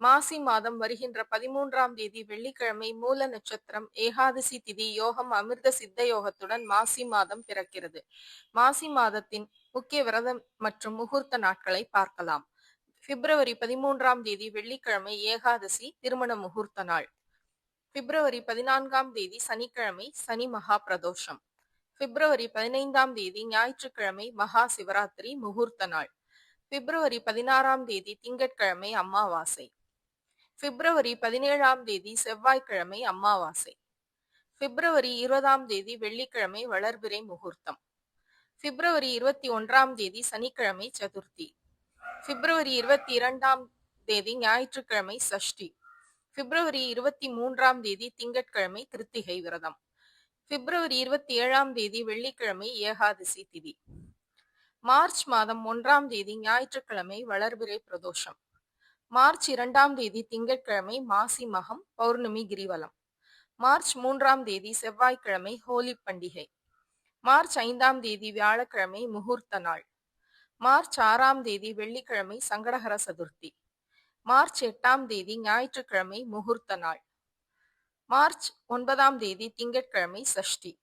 மாசி மாதம் வருகின்ற 13ஆம் தேதி வெள்ளிக்கிழமை மூல நட்சத்திரம், ஏகாதசி திதி, யோகம் அமிர்த சித்த யோகத்துடன் மாசி மாதம் பிறக்கிறது. மாசி மாதத்தின் முக்கிய விரதம் மற்றும் முகூர்த்த நாட்களை பார்க்கலாம். பிப்ரவரி 13ஆம் தேதி வெள்ளிக்கிழமை ஏகாதசி திருமண முகூர்த்த நாள். பிப்ரவரி 14ஆம் தேதி சனிக்கிழமை சனி மகா பிரதோஷம். பிப்ரவரி 15ஆம் தேதி ஞாயிற்றுக்கிழமை மகா சிவராத்திரி முகூர்த்த நாள். பிப்ரவரி 16ஆம் தேதி திங்கட்கிழமை அமாவாசை. பிப்ரவரி 17ஆம் தேதி செவ்வாய்க்கிழமை அமாவாசை. பிப்ரவரி 20ஆம் தேதி வெள்ளிக்கிழமை வளர்பிறை முகூர்த்தம். பிப்ரவரி 21ஆம் தேதி சனிக்கிழமை சதுர்த்தி. பிப்ரவரி 22ஆம் தேதி ஞாயிற்றுக்கிழமை சஷ்டி. பிப்ரவரி 23ஆம் தேதி திங்கட்கிழமை கிருத்திகை விரதம். பிப்ரவரி 27ஆம் தேதி வெள்ளிக்கிழமை ஏகாதசி திதி. மார்ச் மாதம் 1ஆம் தேதி ஞாயிற்றுக்கிழமை வளர்பிறை பிரதோஷம். மார்ச் 2ஆம் தேதி திங்கட்கிழமை மாசி மகம் பௌர்ணமி கிரிவலம். மார்ச் 3ஆம் தேதி செவ்வாய்க்கிழமை ஹோலி பண்டிகை. மார்ச் 5ஆம் தேதி வியாழக்கிழமை முகூர்த்த நாள். மார்ச் 6ஆம் தேதி வெள்ளிக்கிழமை சங்கடஹர சதுர்த்தி. மார்ச் 8ஆம் தேதி ஞாயிற்றுக்கிழமை முகூர்த்த நாள். மார்ச் 9ஆம் தேதி திங்கட்கிழமை சஷ்டி.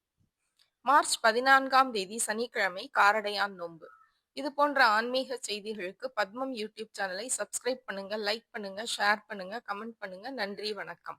மார்ச் 14ஆம் தேதி சனிக்கிழமை காரடையான் நோன்பு. இது போன்ற ஆன்மீக செய்திகளுக்கு பத்மம் யூடியூப் சேனலை சப்ஸ்கிரைப் பண்ணுங்க, லைக் பண்ணுங்க, ஷேர் பண்ணுங்க, கமெண்ட் பண்ணுங்க. நன்றி, வணக்கம்.